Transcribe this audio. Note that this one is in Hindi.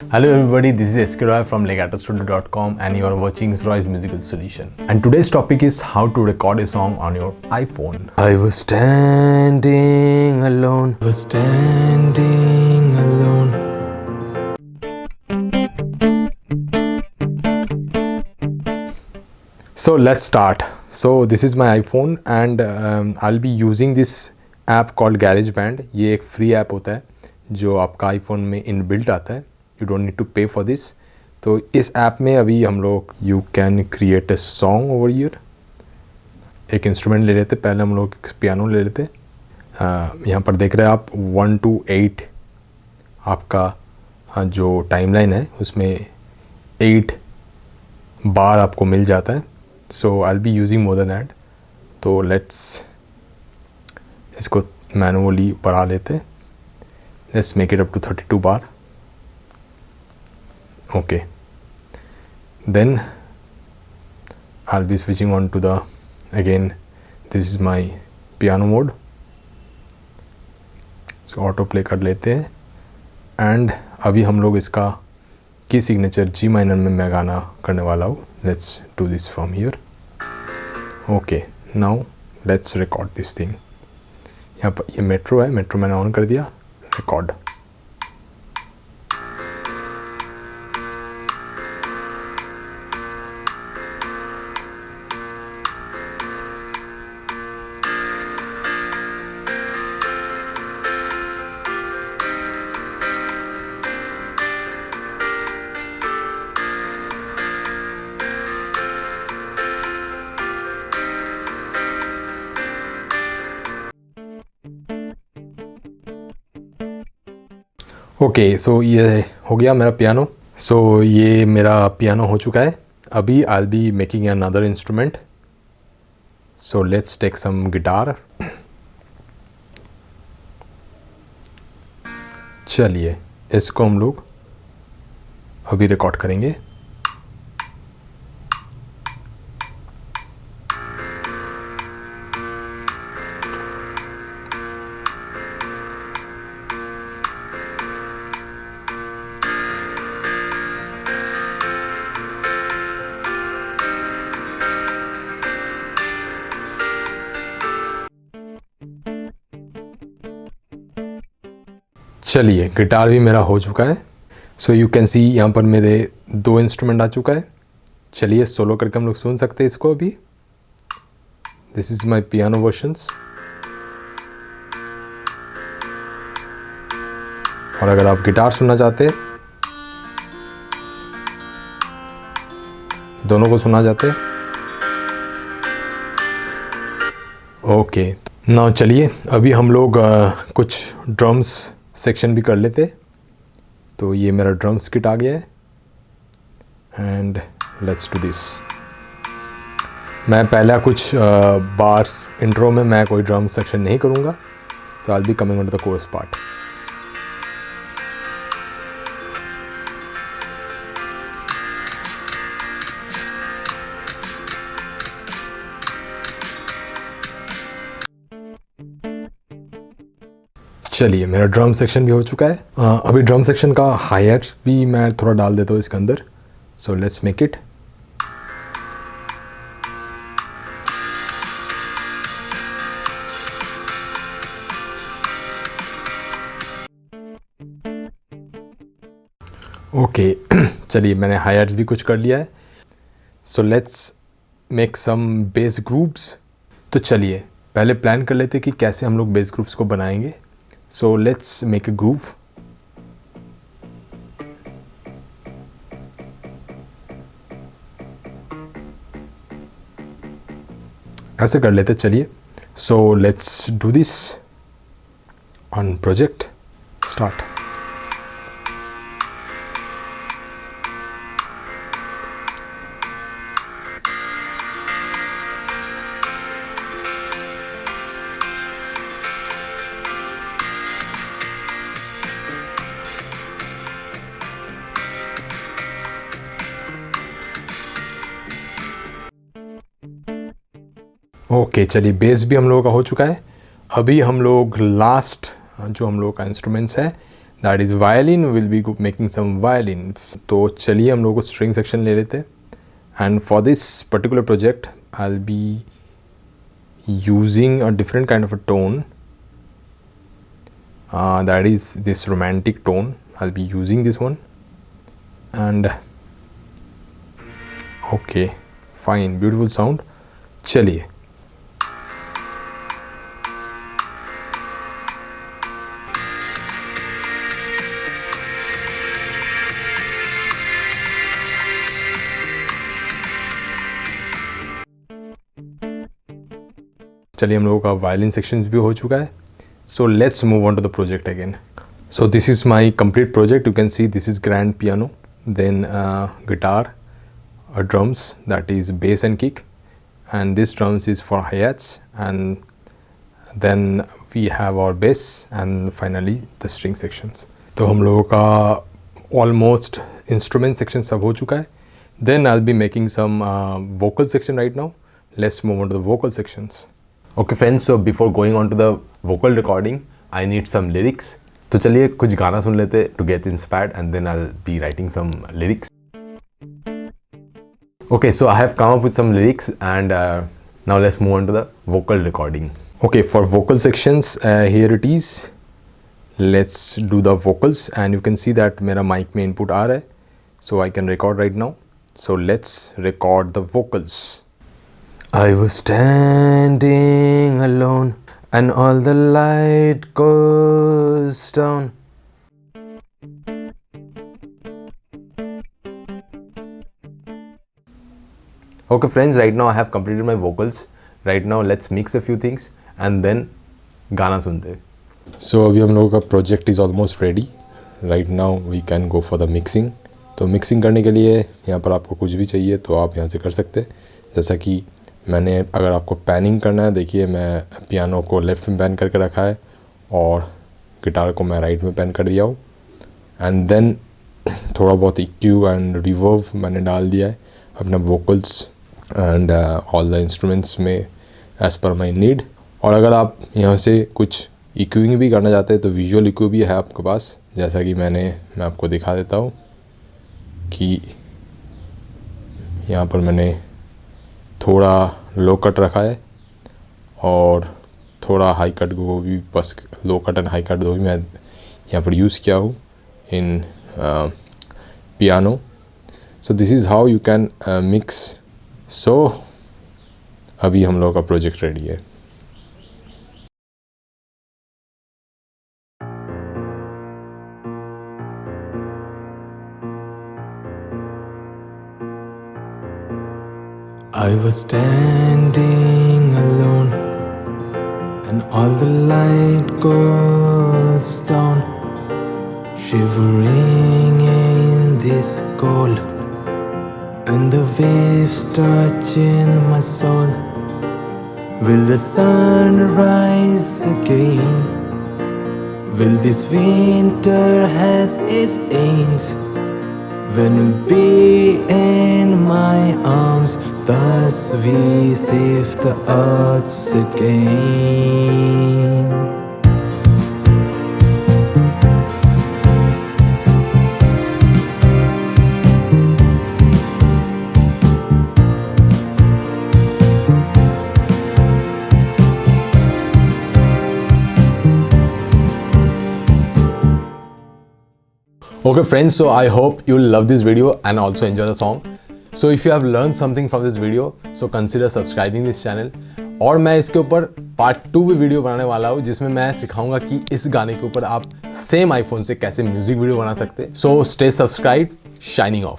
Hello everybody, this is SK Roy from legatostudio.com and you are watching Roy's Musical Solution. And today's topic is how to record a song on your iPhone. I was standing alone. So let's start. So this is my iPhone and I'll be using this app called GarageBand. ये एक फ्री ऐप होता है जो आपका iPhone में इनबिल्ट आता है. You don't need to pay for this. तो इस ऐप में अभी हम लोग you can create a song over here. एक इंस्ट्रूमेंट ले लेते, पहले हम लोग पियानो ले लेते. यहाँ पर देख रहे हैं आप 1 to 8 आपका जो टाइमलाइन है उसमें 8 बार आपको मिल जाता है. So I'll be using more than that. तो let's इसको मैनुअली बढ़ा लेते. Let's make it up to 32 bar. Okay. Then I'll be switching on to the again. This is my piano mode. So auto play कर लेते हैं. एंड अभी हम लोग इसका की सिग्नेचर जी माइनर में मैं गाना करने वाला हूँ. Let's do this from here. Okay, now let's record this thing. यहाँ पर ये मेट्रो है, मेट्रो मैंने ऑन कर दिया. रिकॉर्ड. ओके, सो ये हो गया मेरा पियानो. सो ये मेरा पियानो हो चुका है. अभी I will be making another instrument. So let's take some guitar. चलिए इसको हम लोग अभी रिकॉर्ड करेंगे. चलिए गिटार भी मेरा हो चुका है. सो यू कैन सी यहाँ पर मेरे 2 इंस्ट्रूमेंट आ चुका है. चलिए सोलो करके हम लोग सुन सकते हैं इसको अभी. This is my piano versions. और अगर आप गिटार सुनना चाहते हैं, दोनों को सुना चाहते हैं, ओके. नाउ चलिए अभी हम लोग कुछ ड्रम्स सेक्शन भी कर लेते. तो ये मेरा ड्रम्स किट आ गया है. And let's do this. मैं पहला कुछ बार्स इंट्रो में मैं कोई ड्रम सेक्शन नहीं करूँगा. तो I will be coming on to the chorus part. चलिए मेरा ड्रम सेक्शन भी हो चुका है. अभी ड्रम सेक्शन का हाई हैट्स भी मैं थोड़ा डाल देता हूँ इसके अंदर. So let's make it. Okay चलिए मैंने हाई हैट्स भी कुछ कर लिया है. So let's make some bass groups. तो चलिए पहले प्लान कर लेते कि कैसे हम लोग बेस ग्रुप्स को बनाएंगे. So let's make a groove. ऐसे कर लेते चलिए. So let's do this on project. Start. Okay चलिए बेस भी हम लोगों का हो चुका है. अभी हम लोग लास्ट जो हम लोग का इंस्ट्रूमेंट्स है that is violin, will be making some violins. तो चलिए हम लोग को स्ट्रिंग सेक्शन ले लेते हैं। And for this particular project I will be using a different kind of a tone, that is this romantic tone. I'll be using this one. And okay, fine, beautiful sound. चलिए हम लोगों का वायलिन सेक्शन भी हो चुका है। So let's move on to the project again. So this is my complete project. You can see this is grand piano, then guitar, drums, that is bass and kick, and this drums is for hi-hats, and then we have our bass and finally the string sections. तो हम लोगों का almost instrument section सब हो चुका है। Then I'll be making some vocal section right now. Let's move on to the vocal sections. Okay friends, so before going on to the vocal recording, I need some lyrics. तो चलिए कुछ गाना सुन लेते to get inspired, and then I'll be writing some lyrics. Okay, so I have come up with some lyrics, and now let's move on to the vocal recording. Okay, for vocal sections, here it is. Let's do the vocals, and you can see that मेरा mic में input आ रहा है, so I can record right now. So let's record the vocals. I was standing alone and all the light goes down. Okay friends, right now I have completed my vocals. Right now let's mix a few things and then गाना सुनते हैं। So अभी हम लोगों का project is almost ready. Right now we can go for the mixing. तो mixing करने के लिए यहाँ पर आपको कुछ भी चाहिए तो आप यहाँ से कर सकते हैं। जैसा कि मैंने, अगर आपको पैनिंग करना है, देखिए मैं पियानो को लेफ़्ट में पैन करके रखा है और गिटार को मैं राइट में पैन कर दिया हूँ। एंड देन थोड़ा बहुत EQ एंड रिवर्ब मैंने डाल दिया है अपना vocals and all the instruments में एज़ पर माई नीड। और अगर आप यहाँ से कुछ EQing भी करना चाहते हैं तो विजुअल EQ भी है आपके पास, जैसा कि मैं आपको दिखा देता हूँ कि यहाँ पर मैंने थोड़ा लो कट रखा है और थोड़ा हाई कट को भी, बस low cut and high cut दो ही मैं यहाँ पर यूज़ किया हूँ in piano. So this is how you can mix. So अभी हम लोगों का प्रोजेक्ट रेडी है। I was standing alone and all the light goes down, shivering in this cold, and the waves touching my soul. Will the sun rise again? Will this winter has its ends? When we'll be in my arms, thus we save the earth again. Okay friends, so I hope you love this video and also enjoy the song. So if you have learned something from this video, so consider subscribing this channel. और मैं इसके ऊपर पार्ट 2 भी वीडियो बनाने वाला हूँ जिसमें मैं सिखाऊंगा कि इस गाने के ऊपर आप सेम आईफोन से कैसे म्यूजिक वीडियो बना सकते हैं। So stay subscribe, shining of.